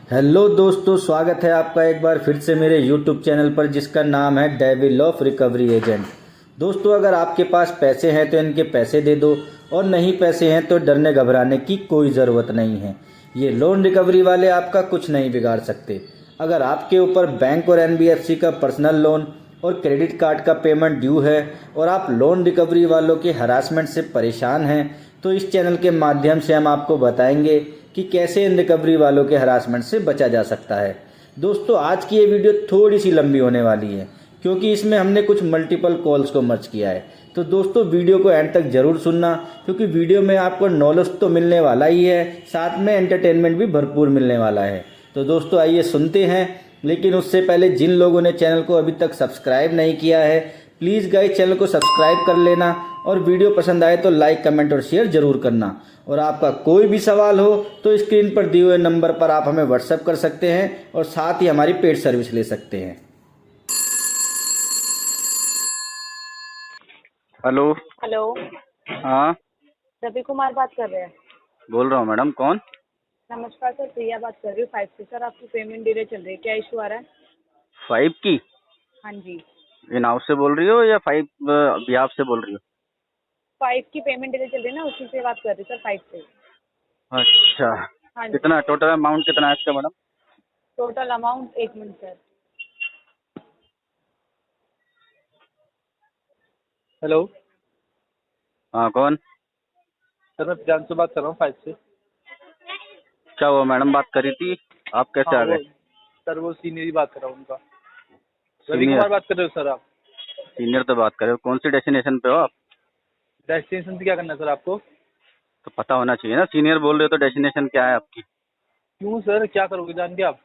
Hello दोस्तों, स्वागत है आपका एक बार फिर से मेरे YouTube चैनल पर जिसका नाम है डेविल ऑफ रिकवरी एजेंट। दोस्तों, अगर आपके पास पैसे हैं तो इनके पैसे दे दो और नहीं पैसे हैं तो डरने घबराने की कोई ज़रूरत नहीं है। ये लोन रिकवरी वाले आपका कुछ नहीं बिगाड़ सकते। अगर आपके ऊपर बैंक और NBFC का पर्सनल लोन और क्रेडिट कार्ड का पेमेंट ड्यू है और आप लोन रिकवरी वालों के हरासमेंट से परेशान हैं तो इस चैनल के माध्यम से हम आपको बताएंगे कि कैसे इन रिकवरी वालों के हरासमेंट से बचा जा सकता है। दोस्तों, आज की ये वीडियो थोड़ी सी लंबी होने वाली है क्योंकि इसमें हमने कुछ मल्टीपल कॉल्स को मर्ज किया है। तो दोस्तों, वीडियो को एंड तक ज़रूर सुनना क्योंकि वीडियो में आपको नॉलेज तो मिलने वाला ही है, साथ में एंटरटेनमेंट भी भरपूर मिलने वाला है। तो दोस्तों, आइए सुनते हैं। लेकिन उससे पहले जिन लोगों ने चैनल को अभी तक सब्सक्राइब नहीं किया है, प्लीज़ गाइस चैनल को सब्सक्राइब कर लेना और वीडियो पसंद आए तो लाइक, कमेंट और शेयर ज़रूर करना। और आपका कोई भी सवाल हो तो स्क्रीन पर दिए हुए नंबर पर आप हमें व्हाट्सएप कर सकते हैं और साथ ही हमारी पेड सर्विस ले सकते हैं। हेलो। हेलो। हाँ, रवि कुमार बात कर रहे हैं। बोल रहा हूँ मैडम। कौन? नमस्कार सर, प्रिया बात कर रही हूँ 5 से। सर आपकी पेमेंट डिले चल रही है, क्या इशू आ रहा है? 5 की? हाँ जी। इन हाउस से बोल रही हो या 5 बिहाफ से बोल रही हो? 5 की पेमेंट डिले चल रही है ना, उसी से बात कर रही हूँ सर, 5 से। अच्छा, हाँ जी। कितना टोटल अमाउंट कितना है इसका madam? Total amount 1 minute sir. Hello हाँ, कौन? सर, मैं प्रियांशु बात कर रहा हूँ 5 से। क्या हुआ मैडम? बात करी थी, आप कैसे आ गए? सर वो सीनियर ही बात कर रहा हूँ उनका। रवि सीनियर? कुमार बात कर रहे हो सर आप? सीनियर तो बात कर रहे हो। कौन सी डेस्टिनेशन पे हो आप? डेस्टिनेशन से क्या करना है सर आपको? तो पता होना चाहिए ना। सीनियर बोल रहे हो तो डेस्टिनेशन क्या है आपकी? क्यों सर, क्या करोगे जान के आप?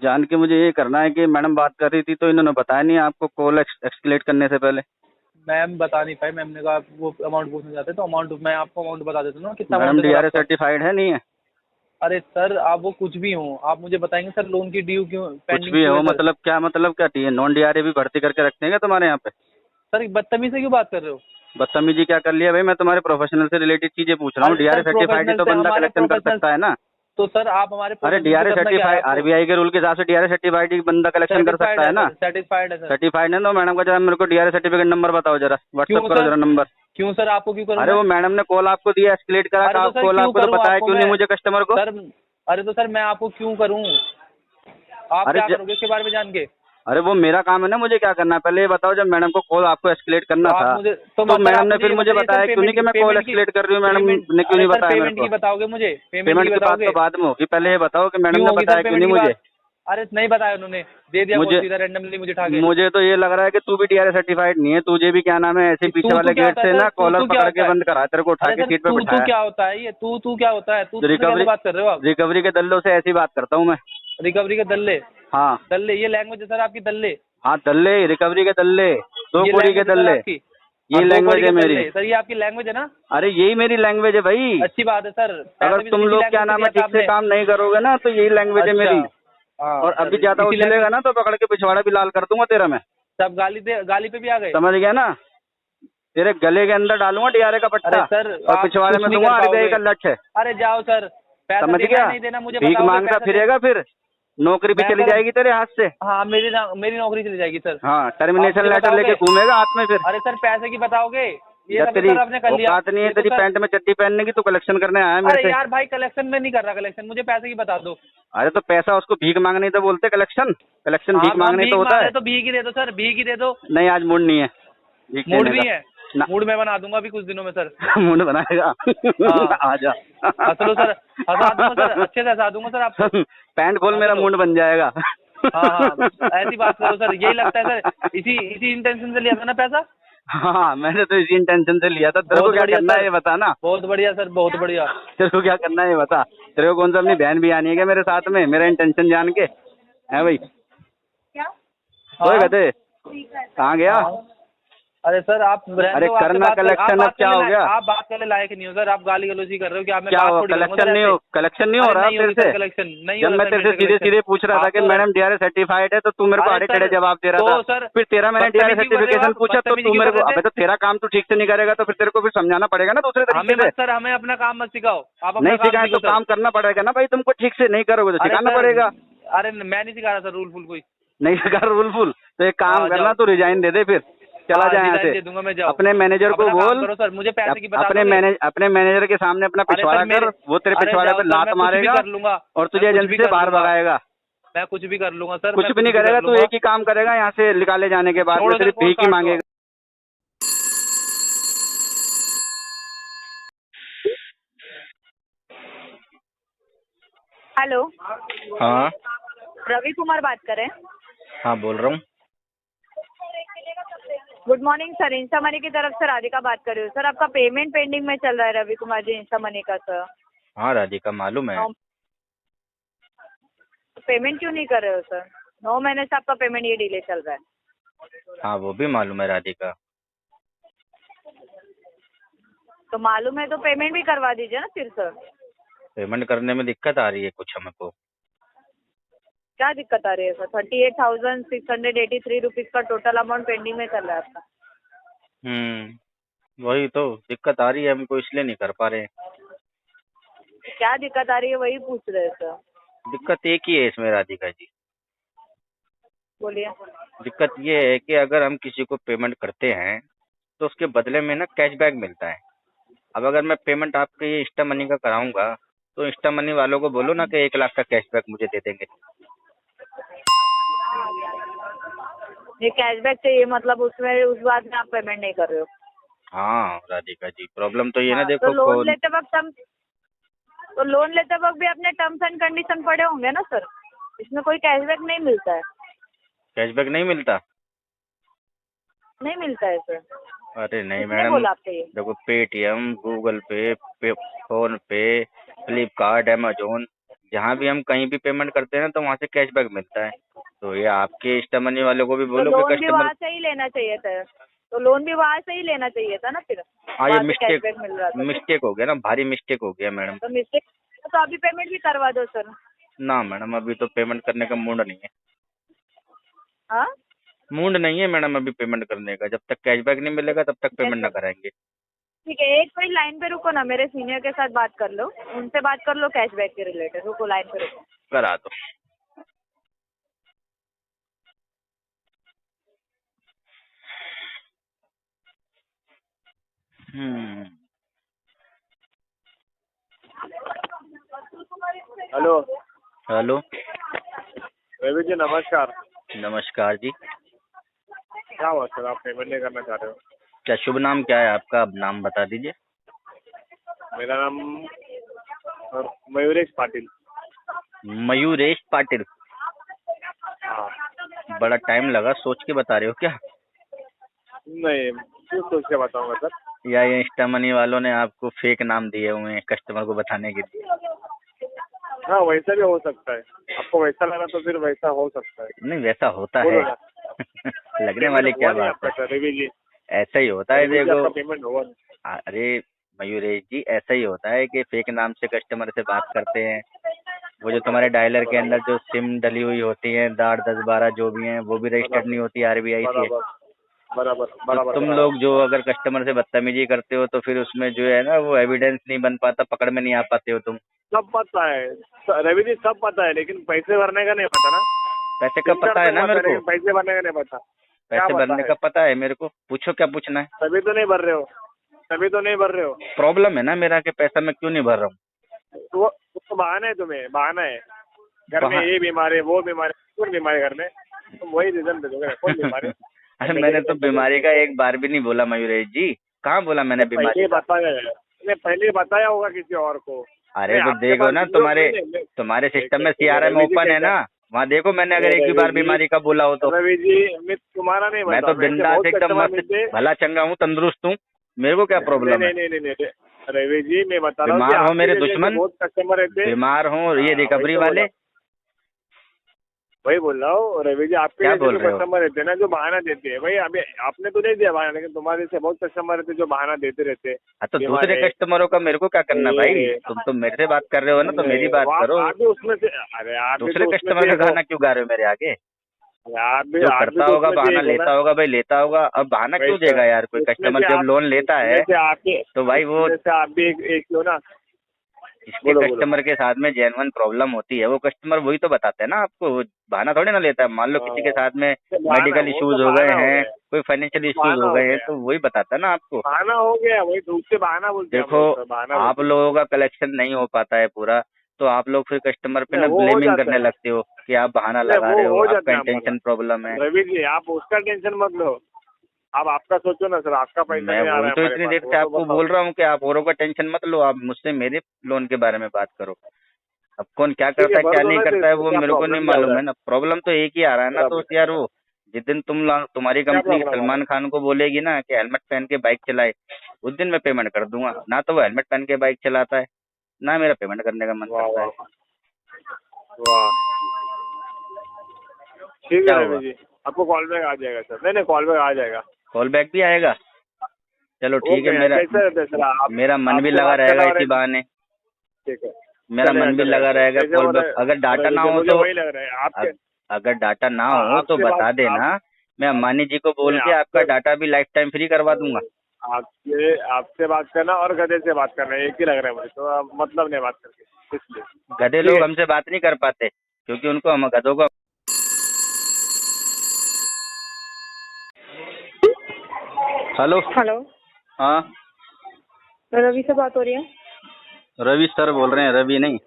जान के मुझे ये करना है कि मैडम बात कर रही थी तो इन्होंने बताया नहीं आपको कॉल एक्सकेलेट करने से पहले? मैम बता नहीं पाई। मैम ने कहा वो अमाउंट पूछना चाहते तो अमाउंट मैं आपको अमाउंट बता देता हूँ ना, कितना मैडम अमाउंट है सर DRA आपका? सर्टिफाइड है नहीं है? अरे सर, आप वो कुछ भी हो, आप मुझे बताएंगे सर लोन की ड्यू क्यों कुछ पेंडिंग भी क्यों हो है सर? मतलब क्या चाहिए? नॉन DRA भी भर्ती करके रखते हैं क्या तुम्हारे यहाँ पे? सर बदतमीज से क्यों बात कर रहे हो? बदतमीजी क्या कर लिया भाई? मैं तुम्हारे प्रोफेशनल से रिलेटेड चीजें पूछ रहा हूँ। अरे DRA सर, सर्टिफाइड ही प्रोफेशनल तो से बंदा हमारे कलेक्शन कर प्रोफेशनल। सकता है ना। तो सर आप हमारे अरे प्रोफेशनल DRA से करना क्या है सर्टिफाइड, आपको? RBI के रूल के हिसाब से DRA सर्टिफाइड ही बंदा कलेक्शन कर सर्टिफाइड सकता है है ना। सर, सर्टिफाइड है सर। सर्टिफाइड है तो मैडम का जरा मेरे को DRA सर्टिफिकेट नंबर बताओ, जरा व्हाट्सअप क्यों करो सर? जरा नंबर। क्यों सर, आपको क्यों करूँ अरे मैं? वो मैडम ने कॉल आपको दिया, एस्केलेट करा, अरे तो सर कॉल क्यों आपको तो करूँ बताया आपको क्यों नहीं मैं? मुझे कस्टमर को? सर, अरे तो सर मैं आपको क्यों करूँ? आप अरे क्या करोगे इसके बारे में जान के? अरे वो मेरा काम है ना, मुझे क्या करना है पहले ये बताओ। जब मैडम को कॉल आपको एस्केलेट करना तो आप था मुझे तो सर मैडम आप ने फिर ये मुझे बताइए बताया सर, क्यों नहीं कि मैं कॉल एस्केलेट कर रही हूँ? मैडम ने क्यों अरे नहीं सर बताया मेरे पेमेंट को? की बताओगे मुझे? पेमेंट की की बात बताओगे? तो बाद में होगी, पहले ये बताओ कि मैडम क्यों ने होगी बताया सर क्यों पेमेंट नहीं की मुझे? बात? अरे नहीं बताया उन्होंने, दे दिया मुझे कॉल सीधा रैंडमली मुझे उठा के। मुझे तो ये लग रहा है कि तू भी DRA सर्टिफाइड नहीं है। तुझे भी क्या नाम है ऐसे पीछे तू वाले क्या गेट होता है से सर? ना कॉलर तू क्या पकड़ होता के है? बंद करा, तेरे को उठा अरे के सर सीट पे तू बिठाया। क्या होता है? ये तू क्या होता है? तू कैसे रिकवरी बात कर रहे हो आप? रिकवरी के दल्लों से ऐसी बात करता हूँ मैं। रिकवरी के दल्ले? हाँ दल्ले ये लैंग्वेज है सर आपकी? दल्ले हाँ, दल्ले, रिकवरी के दल्ले, दो ये कुड़ी के लैंग्वेज है सर दल्ले, आपकी? ये दो लैंग्वेज कौड़ी है के मेरी। दल्ले सर, ये आपकी लैंग्वेज है ना? अरे यही मेरी लैंग्वेज है भाई। अच्छी बात है सर। पैसे अगर भी तुम इसी लोग क्या लैंग्वेज नाम से है दिया था ठीक से आपने। काम नहीं करोगे ना तो यही लैंग्वेज है अच्छा। मेरी। हाँ और अभी सर, ज्यादा इसी उछलेगा लैंग्वेज ना तो पकड़ के पिछवाड़ा भी लाल कर दूंगा तेरा मैं। सब गाली पे भी आ गए? समझ गया ना? तेरे गले के अंदर डालूंगा DRA का अरे पट्टा सर और आप पिछवाड़े कुछ में नहीं दूंगा कर RBI पाओगे। का लठ है। अरे जाओ सर, पैसा समझ देना गया? है नहीं देना मुझे भीख बताओगे? मांगता पैसा फिरेगा फिर, नौकरी भी मैं चली सर, जाएगी तेरे हाथ से। हाँ मेरी नौकरी चली जाएगी सर। हाँ, आप टर्मिनेशन मुझे लेटर लेके बताओगे? घूमेगा हाथ में फिर। अरे सर पैसे की बताओगे? ये या सब तो तेरी सर आपने कर लिया। औकात नहीं है ये तो तेरी सर, पैंट में चड्डी पहनने की, तू कलेक्शन करने आया है मेरे अरे से। यार भाई कलेक्शन में नहीं कर रहा कलेक्शन, मुझे पैसे की बता दो। अरे तो पैसा उसको भीख मांगने तो बोलते कलेक्शन। कलेक्शन भीख हाँ मांगने तो भीख होता मांग है। रहे तो भीख ही दे दो सर, भीख ही दे दो। नहीं, आज मूड नहीं है भीख मूड देने भी का है? ना। मूड मैं बना दूंगा अभी कुछ दिनों में सर। मूड बनाएगा? हाँ। आजा। हंस लो सर, हंसा दूंगा सर, अच्छे से हंसा दूंगा सर आपको। पैंट खोल, हाँ, मेरा चलो। मूड बन जाएगा। हाँ ऐसी बात करो सर, यही लगता है सर, इसी इंटेंशन से लिया था ना पैसा? हाँ, मैंने तो इसी इंटेंशन से लिया था। तेरे को बहुत क्या बढ़िया करना है सर, ये बता ना। बहुत बढ़िया सर, बहुत बढ़िया। तेरे को क्या करना है ये बता। तेरे को कौन सा अपनी बहन भी आनी है क्या मेरे साथ में, मेरा इंटेंशन जान के? है भाई? क्या? ओए हाँ, गधे, कहाँ गया? हाँ। अरे सर आप रहने अरे दो, आपसे करना बात कर- कलेक्शन आप अब बात क्या करने हो लायक- गया? आप बात करने लायक नहीं हो सर, आप गाली गलौजी कर रहे हो कि आप मैं क्या बात हुआ? थोड़ी करूंगा कलेक्शन सर नहीं ऐसे। हो, कलेक्शन नहीं हो अरे रहा नहीं तेरे होगी सर से? कलेक्शन, नहीं जब होगा मैं सर तेरे से मेरे सीधे कलेक्शन। सीधे पूछ रहा था आप कि तो- मैडम डीआरएस सर्टिफाइड है, तो तू मेरे को अरे आड़े सर, टेढ़े जवाब दे रहा तो था। सर फिर तेरा मैंने डीआरएस बदतमीजी कर रहे हो सर्टिफिकेशन आप, पूछा तो बदतमीजी तू क्यों मेरे कर को, रहे अबे थे? तो तेरा काम तू ठीक से नहीं करेगा तो फिर तेरे को भी समझाना पड़ेगा ना दूसरे हमें तरीके से। मत सर, हमें अपना काम मत सिखाओ, आप अपना नहीं काम सिखाए सीखो तो सर। काम करना पड़ेगा ना भाई, तुमको ठीक से नहीं करोगे तो अरे सिखाना सर, पड़ेगा। अरे मैं नहीं सिखा रहा सर रूल फुल कोई। नहीं सिखा रूल फुल तो एक काम हाँ, करना, जाओ। तू रिजाइन दे दे, फिर चला हाँ, जाए यहाँ रिजाइन से। दे दूंगा मैं, जाओ। अपने मैनेजर को अपना काम बोल, करो सर, मुझे पैसे की बता दोगे? अपने मैनेजर के सामने अपना अरे पिछवाड़ा सर मेरे, कर, वो तेरे अरे पिछवाड़े जाओ पे सर, लात मैं कुछ भी मारेगा कर लूंगा और तुझे मैं कुछ एजेंसी भी से कर बाहर लूंगा। भगाएगा। मैं कुछ भी कर लूंगा सर, कुछ मैं भी नहीं कर करेगा तू, लूंगा। एक ही काम करेगा यहाँ से निकाले जाने के बाद में, छोड़ो सर, सिर्फ फोन भीख ही काट दो। मांगेगा। हेलो, हाँ रवि कुमार बात कर रहे हैं। हाँ बोल रहा हूँ। Good morning sir, Insta money की तरफ से राधिका बात कर रही हूँ। सर आपका पेमेंट पेंडिंग में चल रहा है रवि कुमार जी, इंस्टा मनी का सर। हाँ राधिका मालूम है। पेमेंट क्यों नहीं कर रहे हो सर? 9 महीने से आपका पेमेंट ये डिले चल रहा है। हाँ वो भी मालूम है राधिका। तो मालूम है तो पेमेंट भी करवा दीजिए ना फिर सर। पेमेंट करने में दिक्कत आ रही है कुछ हमको। क्या दिक्कत आ रही है सर? 38,683 रुपीज़ का टोटल अमाउंट पेंडिंग में चल रहा है आपका। वही तो दिक्कत आ रही है हमको, इसलिए नहीं कर पा रहे हैं। क्या दिक्कत आ रही है वही पूछ रहे हैं सर। दिक्कत एक ही है इसमें राधिका जी। बोलिए। दिक्कत ये है कि अगर हम किसी को पेमेंट करते हैं तो उसके बदले में ना कैशबैक मिलता है। अब अगर मैं पेमेंट आपके ये इंस्टा मनी का कराऊंगा तो इंस्टा मनी वालों को बोलो ना कि 1 लाख का कैशबैक मुझे दे देंगे। ये कैशबैक चाहिए मतलब उसमें उस बात में आप पेमेंट नहीं कर रहे हो? हाँ राधिका जी, प्रॉब्लम तो ये ना हाँ, देखो तो लोन लेते वक्त भी अपने टर्म्स एंड कंडीशन पढ़े होंगे ना सर। इसमें कोई कैशबैक नहीं मिलता है। कैशबैक नहीं मिलता। नहीं मिलता है सर। अरे नहीं किसने मैडम, बोला आपसे ये? देखो पेटीएम, गूगल पे, फोन पे, फ्लिपकार्ट, अमेजोन, जहाँ भी हम कहीं भी पेमेंट करते हैं ना तो वहाँ से कैशबैक मिलता है। तो ये आपके इंस्टा मनी वालों को भी तो बोलो लोन कि भी कस्टमर। वहाँ से ही लेना चाहिए था। तो लोन भी वहाँ से ही लेना चाहिए था ना फिर। हाँ ये वहाँ से कैशबैक मिल रहा था। मिस्टेक हो गया ना, भारी मिस्टेक हो गया मैडम। तो मिस्टेक तो अभी पेमेंट भी करवा दो सर। ना मैडम अभी तो पेमेंट करने का मूड नहीं है। हाँ, मूड नहीं है मैडम अभी पेमेंट करने का, जब तक कैशबैक नहीं मिलेगा तब तक पेमेंट ना कराएंगे। ठीक है, एक मिनट लाइन पे रुको ना, मेरे सीनियर के साथ बात कर लो, उनसे बात कर लो कैशबैक के रिलेटेड। रुको लाइन पे रुको। करा दो। Hello hello. रवि जी नमस्कार। नमस्कार जी। क्या हुआ सर, आप पेमेंट नहीं करना चाह रहे हो? क्या शुभ नाम क्या है आपका? अब नाम बता दीजिए। मेरा नाम मयूरेश पाटिल। मयूरेश पाटिल। हाँ। बड़ा टाइम लगा, सोच के बता रहे हो क्या? नहीं, क्यों सोच के बताऊंगा सर? या ये इंस्टा मनी वालों ने आपको फेक नाम दिए हुए हैं कस्टमर को बताने के लिए? हाँ वैसा भी हो सकता है, आपको वैसा लगा तो फिर वैसा हो सकता है। नहीं वैसा होता बोलो है। ना। लगने वाली क्या हुआ नहीं बात है? आपका सर रवि जी? ऐसा ही होता है रवि जी, देखो। आपका पेमेंट हुआ नहीं। अरे मयूरेश जी, ऐसा ही होता है कि फेक नाम से कस्टमर से बात करते हैं। वो जो तुम्हारे डायलर के अंदर जो सिम डली हुई होती है 8, 10, 12 जो भी हैं वो भी रजिस्टर्ड नहीं होती आरबीआई से। बराबर बराबर तो बराबर। तुम लोग जो अगर कस्टमर से बदतमीजी करते हो तो फिर उसमें जो है ना वो एविडेंस नहीं बन पाता, पकड़ में नहीं आ पाते हो तुम। सब पता है रवि जी, सब पता है, लेकिन पैसे भरने का नहीं पता ना। पैसे का पता है ना मेरे को, लेकिन पैसे भरने का नहीं पता। पैसे भरने का पता है मेरे को। पूछो क्या पूछना है। तभी तो नहीं भर रहे हो, तभी तो नहीं भर रहे हो। प्रॉब्लम है ना मेरा कि पैसा मैं क्यों नहीं भर रहा हूँ। वो बहाना है, तुम्हें बहाना है। घर में ये बीमारी वो बीमारी, कौन बीमारी घर में? तुम वही रीजन दे दोगे, कौन बीमारी? अरे मैंने तो बीमारी का एक बार भी नहीं बोला मयूरेश जी, कहाँ बोला मैंने बीमारी का? पहले बताया होगा किसी और को। अरे तो देखो ना, तुम्हारे सिस्टम में सीआरएम ओपन है ना, वहाँ देखो मैंने अगर एक भी बार बीमारी का बोला हो तो। रवि जी मैं तुम्हारा नहीं, मैं तो बिंदास एकदम मस्त भला चंगा हूँ, तंदुरुस्त हूँ, मेरे को क्या प्रॉब्लम है? नहीं रवि जी मैं बता रहा हूँ, बीमार हो मेरे दुश्मन, बहुत कस्टमर रहते हैं। बीमार हो ये रिकवरी वाले। वही बोल रहा हूँ रवि जी, आपके क्या जैसे बोल जो रहे हो? कस्टमर रहते हैं ना, जो बहाना देते हैं, भाई अभी आपने तो नहीं दिया बहाना, लेकिन तुम्हारे जैसे बहुत कस्टमर रहते हैं जो बहाना देते रहते हैं। हाँ तो बीमार दूसरे है, कस्टमरों का मेरे को क्या करना भाई? ये तुम तो मेरे से बात कर रहे हो ना, तो मेरी बात वो करो। आप भी उसमें से, अरे आप भी दूसरे तो उसमें कस्टमर से का एक हो। गाना क्यों गा रहे हो मेरे आगे? अरे जो आप भी करता तो होगा उसमें से बहाना एक हो ना। लेता होगा भाई, लेता होगा। अब बहाना भाई क्यों देगा यार? कोई उसमें कस्टमर से जब आप, लोन लेता उसमें है से आपके, तो भाई वो उसमें से आप भी एक हो ना। जिसके बोलो बोलो। कस्टमर के साथ में जेन्युइन प्रॉब्लम होती है वो कस्टमर वही तो बताते हैं ना आपको। वो बहाना थोड़ी ना लेता है। मान लो किसी के साथ में तो बहाना, मेडिकल वो इश्यूज तो हो गए बहाना हो हैं, गया, कोई फाइनेंशियल इश्यूज बहाना हो हो गए हैं, गया, तो वही बताता है ना आपको। बहाना हो गया, वही धूप से बहाना बोलते हैं हम देखो, लोग, तो बहाना आप बोलते हैं। लोगों का कलेक्शन नहीं हो पाता है पूरा, तो आप लोग फिर कस्टमर पे नहीं, ना वो हो ब्लेमिंग जाता करने है। लगते हो कि आप बहाना नहीं, लगा वो रहे हो, हो आपका जाता है हमारा। इंटेंशन प्रॉब्लम है। रवि जी, आप उसका टेंशन मत लो। अब आपका सोचो ना सर, आपका पैसा मैं नहीं आ रहा वही है तो हमारे इतनी पास, देर वो से तो आपको बताओ। बोल रहा हूँ कि आप औरों का टेंशन मत लो, आप मुझसे मेरे लोन के बारे में बात करो। अब कौन क्या ठीक करता है, है भर क्या दो नहीं ना, करता है तो वो क्या मेरे को नहीं प्रॉब्लम क्या हो मालूम रहा है है? ना। प्रॉब्लम तो एक ही आ रहा है ना क्या दोस्त यार। वो जिस दिन तुम्हारी क्या कंपनी प्रॉब्लम आ रहा सलमान खान को बोलेगी ना कि हेलमेट पहन के बाइक चलाए, उस दिन मैं पेमेंट कर दूंगा। ना तो वो हेलमेट पहन के बाइक चलाता है, ना मेरा पेमेंट करने का मन है? वाह करता है। वाह वाह। ठीक क्या है रवि हुआ? जी, आपको कॉल बैक आ जाएगा सर। नहीं नहीं, कॉल बैक आ जाएगा। कॉल बैक भी आएगा? चलो ठीक है। ओके, मेरा कैसे रहते हैं सर आप? मेरा मन भी आपसे लगा बात रहेगा करना और इसी बहाने। ठीक है, मेरा चलेगा मन भी चलेगा लगा सर, रहेगा कैसे कॉल हो रहा बैक। अगर है डाटा रवि ना जी? हो मुझे तो वही लग रहा है आपके। अगर डाटा ना हो तो आपसे बात बता आप देना। मैं अंबानी जी को बोल नहीं, के आपका आपसे डाटा भी लाइफ टाइम फ्री करवा दूंगा। आपसे आपसे बात करना और गधे से बात करना एक ही लग रहा है मुझे, तो मतलब नहीं बात करके, इसलिए। गधे ठीक लोग है। हमसे बात नहीं कर पाते क्योंकि उनको हम गधों को। हेलो। हेलो, हाँ, रवि से बात हो रही है? रवि सर बोल रहे हैं, रवि नहीं।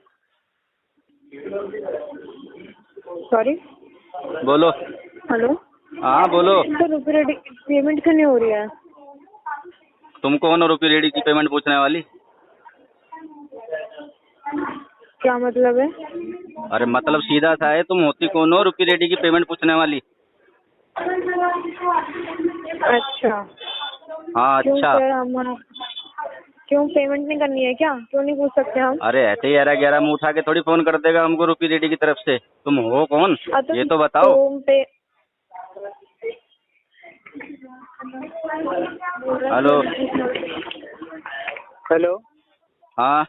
सॉरी। बोलो। हेलो। हाँ बोलो। सर रुपये रेडी पेमेंट क्यों नहीं हो रही है? तुम कौन हो रुपी रेडी की पेमेंट पूछने वाली? क्या मतलब है? अरे मतलब सीधा सा है, तुम होती कौन हो रुपी रेडी की पेमेंट पूछने वाली? अच्छा। हाँ क्यों अच्छा। सर, हम क्यों पेमेंट नहीं करनी है क्या? क्यों नहीं पूछ सकते हम? अरे ऐसे ही 11 में उठा के थोड़ी फोन कर देगा हमको रुपी रेडी की तरफ से। तुम हो कौन ये तो बताओ। पे हेलो। हेलो हाँ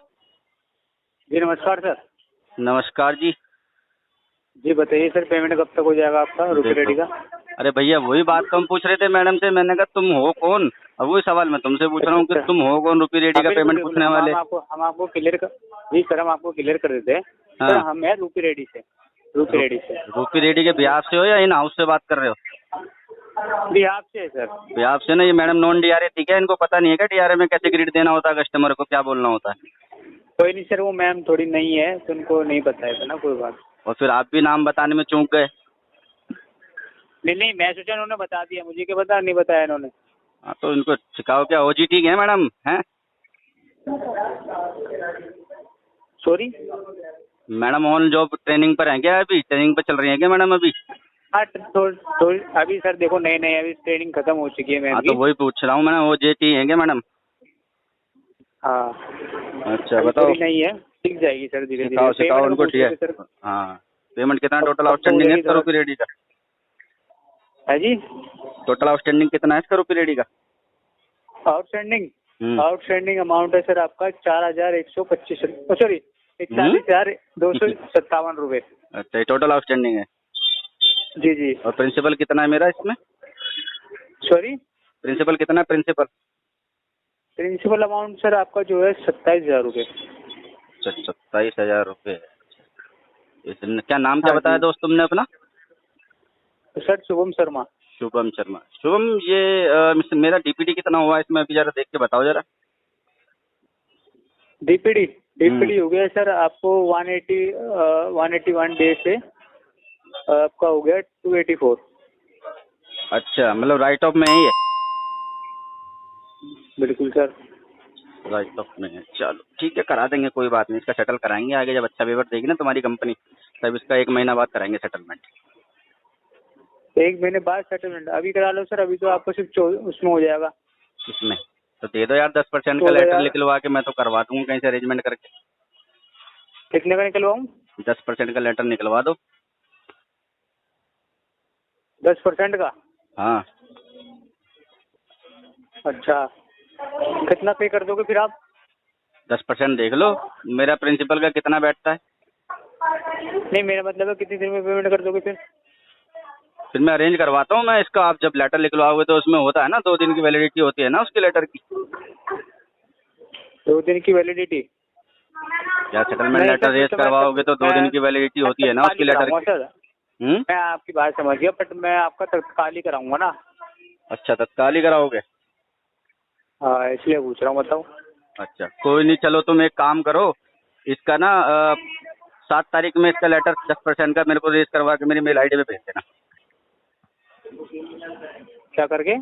जी, नमस्कार सर। नमस्कार जी। जी बताइए सर, पेमेंट कब तक हो जाएगा आपका रुपये रेडी देखो, का? अरे भैया वही बात तो हम पूछ रहे थे मैडम से। मैंने कहा तुम हो कौन। अब वही सवाल मैं तुमसे पूछ रहा हूँ कि अच्छा, तुम हो कौन रुपी रेडी का बिल्कुल पेमेंट बिल्कुल, पूछने वाले। हम आपको क्लियर कर। जी सर, हम आपको क्लियर कर देते हैं। हाँ। सर हम हैं रूपी रेडी से। रूपी रेडी से। रुपी रेडी के बिहाफ से हो या इन हाउस से बात कर रहे हो? बिहार से है सर। बिहाफ से ना। ये मैडम नॉन डीआरए थी क्या? इनको पता नहीं है क्या डीआरए में कैसे क्रेडिट देना होता है, कस्टमर को क्या बोलना होता है? कोई नहीं सर, वो मैम थोड़ी नहीं है तो उनको नहीं पता है ना, कोई बात। और फिर आप भी नाम बताने में चूक गए। नहीं नहीं, मैं सोचा उन्होंने बता दिया, मुझे क्या पता नहीं बताया इन्होंने। हाँ तो इनको सिखाओ क्या ओजीटी है मैडम हैं? Sorry madam on job training पर हैं क्या? अभी ट्रेनिंग पर चल रही हैं क्या मैडम अभी? हाँ, तो अभी सर देखो, नए नए अभी ट्रेनिंग खत्म हो चुकी है मैम हाँ की। तो वही पूछ रहा हूँ मैं, ओजीटी हैं क्या मैडम? हाँ। अच्छा अभी बताओ। थोड़ी नहीं है, सीख जाएगी सर धीरे धीरे। सिखाओ सिखाओ पेमेंट उनको, ठीक है। सर। हाँ पेमेंट कितना टोटल कब तक हो आउटस्टैंडिंग है जाएगी इसका सर? रुपी रेडी का? है जी, टोटल आउटस्टैंडिंग कितना है इसका रुपी रेडी का? आउटस्टैंडिंग अमाउंट है सर आपका 4,125, सॉरी 41,257 रुपये। अच्छा ये टोटल आउटस्टैंडिंग है। जी जी। और प्रिंसिपल कितना है मेरा इसमें? सॉरी, प्रिंसिपल कितना है प्रिंसिपल? प्रिंसिपल अमाउंट सर आपका जो है 27,000 रुपये। 27,000 रुपये। क्या नाम क्या हाँ बताया जी। दोस्त तुमने अपना? सर शुभम शर्मा। शुभम शर्मा। शुभम ये मेरा डीपीडी कितना हुआ इसमें अभी जरा देख के बताओ जरा। डीपीडी हो गया सर आपको 181 डे से आपका हो गया 284। अच्छा मतलब राइट ऑफ में है ये? बिल्कुल सर। राइट ऑफ में है। चलो ठीक है, करा देंगे, कोई बात नहीं। इसका सेटल कराएंगे आगे जब अच्छा पेपर देगी ना तुम्हारी कंपनी, तब इसका 1 महीना बाद कराएंगे सेटलमेंट। 1 महीने बाद सेटलमेंट अभी करा लो सर, अभी तो आपको सिर्फ उसमें हो जाएगा। किसमें? तो दे दो यार 10% का 14,000 लेटर निकलवा के, मैं तो करवा दूंगा कहीं से अरेंजमेंट करके। कितने का निकलवाऊँ? 10% का लेटर निकलवा दो। 10% का? हाँ। अच्छा, कितना पे कर दोगे फिर आप? 10% देख लो, मेरा प्रिंसिपल का कितना बैठता है। नहीं, मेरा मतलब है कितनी देर में पेमेंट कर दोगे फिर? फिर मैं अरेंज करवाता हूँ मैं इसका। आप जब लेटर लिखवाओगे तो उसमें होता है ना 2 दिन की वैलिडिटी होती है ना उसकी लेटर की। 2 दिन की वैलिडिटी? या सेटलमेंट लेटर रेज करवाओगे तो 2 दिन की वैलिडिटी होती है ना उसकी लेटर की। सर मैं आपकी बात समझ गया, बट मैं आपका तत्काल ही कराऊंगा ना। अच्छा, तत्काल ही कराओगे? हाँ, इसलिए पूछ रहा हूँ, बताओ। अच्छा, कोई नहीं, चलो तुम एक काम करो, इसका ना 7 तारीख में इसका लेटर 10% का मेरे को रेज करवा के मेरी मेल आईडी पे भेज देना। क्या करके?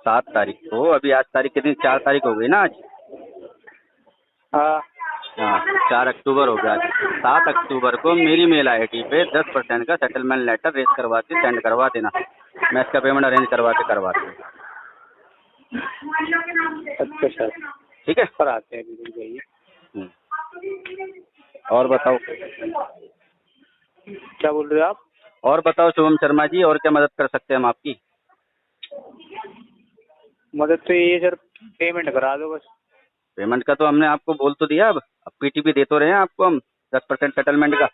7 तारीख को, अभी आज तारीख कितनी, 4 तारीख हो गई ना आज। हाँ। हाँ, 4 अक्टूबर हो गया। 7 अक्टूबर को मेरी मेल आईडी पे 10% का सेटलमेंट लेटर रेज करवा के सेंड करवा देना। मैं इसका पेमेंट अरेंज करवा के करवा दूँ। अच्छा सर, ठीक है, पर आते हैं अभी, जाइए। और बताओ, क्या बोल रहे हो आप? और बताओ शुभम शर्मा जी, और क्या मदद कर सकते हैं हम आपकी? मदद तो ये सर, पेमेंट करा दो बस। पेमेंट का तो हमने आपको बोल तो दिया, अब पीटीपी दे तो रहे हैं आपको हम 10% सेटलमेंट का।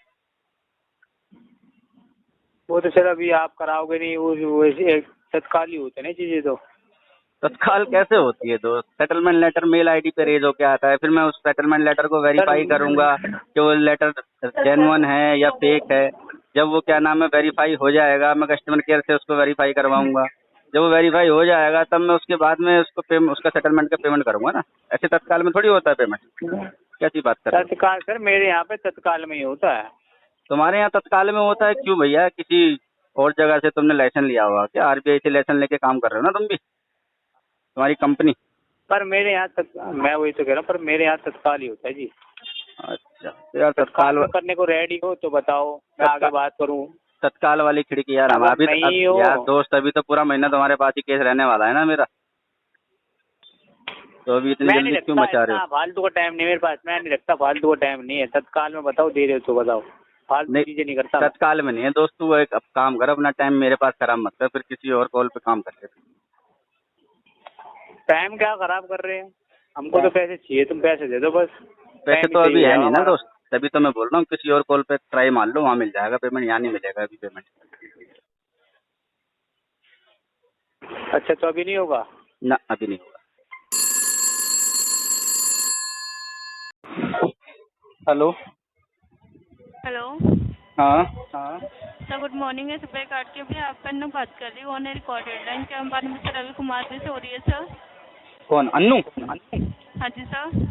वो तो सर अभी आप कराओगे नहीं, वो एक तत्काल ही होते हैं ना चीजें तो। तत्काल कैसे होती है दोस्त? सेटलमेंट लेटर मेल आईडी पे रेज होके आता है, फिर मैं उस सेटलमेंट लेटर को वेरीफाई करूंगा कि वो लेटर जेन्युइन है या फेक है। जब वो क्या नाम है वेरीफाई हो जाएगा, मैं कस्टमर केयर से उसको वेरीफाई करवाऊंगा। जब वो वेरीफाई हो जाएगा तब मैं उसके बाद में उसका सेटलमेंट का पेमेंट करूंगा ना। ऐसे तत्काल में थोड़ी होता है पेमेंट, कैसी बात कर रहे हो? तत्काल सर मेरे यहाँ पे तत्काल में ही होता है। तुम्हारे यहाँ तत्काल में होता है क्यों भैया? किसी और जगह से तुमने लाइसेंस लिया हुआ क्या? आरबीआई से लाइसेंस लेके काम कर रहे हो ना तुम भी, तुम्हारी कंपनी? पर मेरे यहाँ मैं वही तो कह रहा हूँ, पर मेरे यहाँ तत्काल ही होता है जी। अच्छा, तो यार तत्काल करने को रेडी हो तो बताओ, मैं आगे बात करूँ। तत्काल वाली खिड़की यार, हम अभी नहीं हो यार दोस्त, अभी तो पूरा महीना तुम्हारे पास ही केस रहने वाला है ना मेरा, तो अभी इतनी जल्दी क्यों मचा रहे हो? फालतू का टाइम नहीं मेरे पास, मैं नहीं रखता फालतू का टाइम नहीं है। तत्काल में बताओ, दे रहे हो तो बताओ, फालतू चीजें नहीं करता। तत्काल में नहीं है दोस्त, तू एक काम कर, अपना टाइम मेरे पास खराब मत कर, फिर किसी और कॉल पे काम कर ले। टाइम क्या खराब कर रहे हैं? हमको तो पैसे चाहिए, तुम पैसे दे दो बस। पैसे तो अभी है नहीं ना दोस्त, तभी तो मैं बोल रहा हूँ किसी और कॉल पे ट्राई मार लो, वहाँ मिल जाएगा पेमेंट, यहाँ नहीं मिलेगा अभी पेमेंट। अच्छा, तो अभी नहीं होगा ना? अभी नहीं होगा। हेलो। हेलो। हाँ सर गुड मॉर्निंग है, सुबह काट के भी आपका अन्नू बात कर रही हूँ ऑन रिकॉर्डेड लाइन। क्या बात मिस्टर रवि कुमार जी से हो रही है सर? कौन? अन्नू? हाँ जी सर।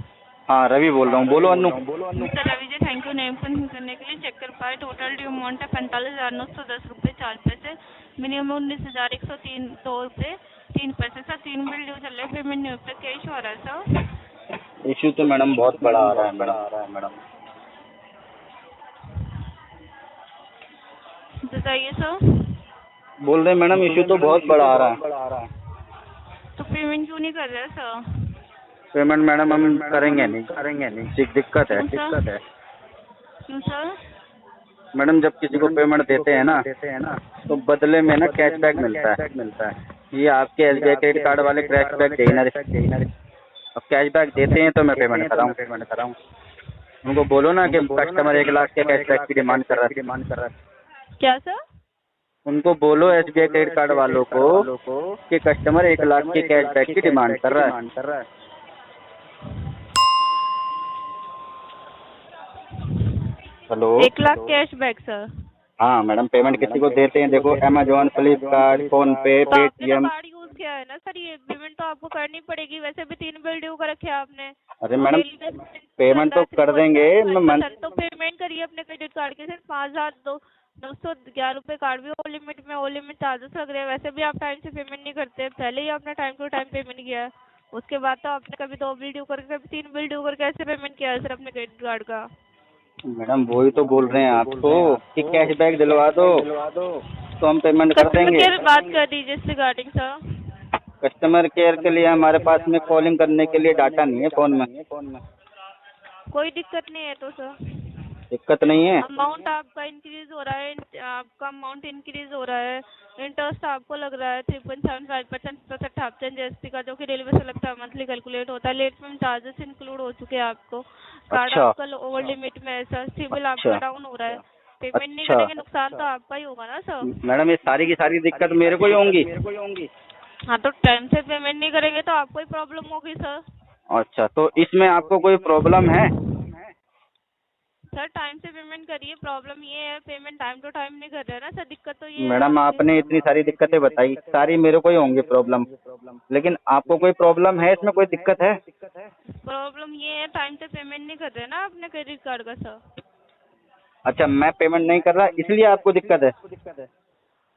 हाँ, रवि बोल रहा हूँ, बोलो Annu. Mister Ravi ji, thank you name करने के लिए। चेक कर पाए, टोटल ड्यू अमाउंट है 45,910 रुपये 4 पैसे, मिनिमम 19,102 रुपये 3 पैसे। सर 3 बिल ड्यू चल रहे, पेमेंट नहीं होता, क्या इशू आ रहा है सर? इश्यू तो मैडम बहुत बड़ा आ रहा है मैडम। बताइए सर। बोल रहे मैडम इश्यू तो बहुत बड़ा आ रहा है। तो पेमेंट क्यों नहीं कर रहे सर? पेमेंट मैडम हम करेंगे नहीं, दिक्कत है। क्यों सर? मैडम जब किसी को पेमेंट देते हैं ना तो बदले में ना कैशबैक मिलता है। ये आपके एसबीआई क्रेडिट कार्ड वाले कैशबैक देना, अब कैशबैक देते हैं तो मैं पेमेंट कराऊँ। उनको बोलो ना कि कस्टमर 1 लाख के कैशबैक की डिमांड कर रहा है। क्या सर? उनको बोलो एसबीआई क्रेडिट कार्ड वालों को कि कस्टमर 1 लाख के कैशबैक की डिमांड कर रहा है। हेलो। 1 lakh cashback sir? हाँ मैडम, पेमेंट किसी को देते हैं, देखो अमेजोन, फ्लिपकार्ट, फोन पे, पेटीएम। कार्ड यूज किया है ना सर, ये पेमेंट तो आपको करनी पड़ेगी। वैसे भी 3 बिल ड्यू कर रखे हैं आपने। अरे मैडम पेमेंट तो कर देंगे, तो पेमेंट करिए अपने क्रेडिट कार्ड के। सिर्फ 5,911 रुपये कार्ड भी ओ लिमिट चार्जेस लग रहे हैं। वैसे भी आप टाइम से पेमेंट नहीं करते, पहले ही आपने टाइम टू टाइम पेमेंट किया है। उसके बाद तो आपने कभी 2 बिल ड्यू करके, कभी 3 बिल ड्यू करके ऐसे पेमेंट किया है सर अपने क्रेडिट कार्ड का। मैडम वही तो बोल रहे हैं आपको कि कैशबैक दिलवा दो तो हम पेमेंट कर देंगे। कस्टमर केयर बात कर दीजिए इस रिगार्डिंग सर। कस्टमर केयर के लिए हमारे पास में कॉलिंग करने के लिए डाटा नहीं है फोन में। कोई दिक्कत नहीं है तो सर। दिक्कत नहीं है। अमाउंट आपका इंक्रीज हो रहा है, आपका अमाउंट इंक्रीज हो रहा है, इंटरेस्ट आपको लग रहा है 3.75% प्लस 58 जीएसटी का, जो कि रेलवे से लगता है, मंथली कैलकुलेट होता है। लेट पेमेंट चार्जेस इंक्लूड हो चुके हैं आपको। कार्ड अच्छा। आपका ओवर लिमिट में है सर, सिबिल आपका अच्छा। डाउन हो रहा है। पेमेंट नहीं अच्छा। करेंगे नुकसान तो आपका ही होगा ना सर। मैडम ये सारी की सारी दिक्कत मेरे को ही होंगी? हाँ तो टाइम से पेमेंट नहीं करेंगे तो आपको ही प्रॉब्लम होगी सर। अच्छा, तो इसमें आपको कोई प्रॉब्लम है? सर टाइम से पेमेंट करिए, प्रॉब्लम ये है पेमेंट टाइम टू टाइम नहीं कर रहे हैं ना सर, दिक्कत तो ये है मैडम आपकी। आपने इतनी सारी दिक्कतें बताई, सारी मेरे को ही होंगी प्रॉब्लम, लेकिन आपको कोई प्रॉब्लम है इसमें, कोई दिक्कत है? प्रॉब्लम ये है टाइम से पेमेंट नहीं कर रहे ना अपने क्रेडिट कार्ड का सर। अच्छा, मैं पेमेंट नहीं कर रहा इसलिए आपको दिक्कत है?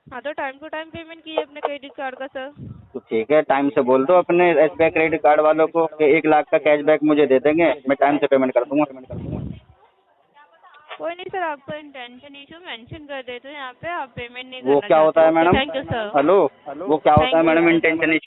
हाँ तो टाइम टू टाइम पेमेंट कीजिए अपने क्रेडिट कार्ड का सर। तो ठीक है, टाइम से बोल दो अपने एसबीआई क्रेडिट कार्ड वालों को कि 1 लाख का कैशबैक मुझे दे देंगे, मैं टाइम से पेमेंट कर दूंगा। कोई नहीं सर, आपको इंटेंशन इशू मेंशन कर देते हैं यहाँ पे, आप पेमेंट नहीं वो करना क्या होता है चाहते। Madam? Thank you sir. Hello, वो क्या होता है Thank you. Madam intention?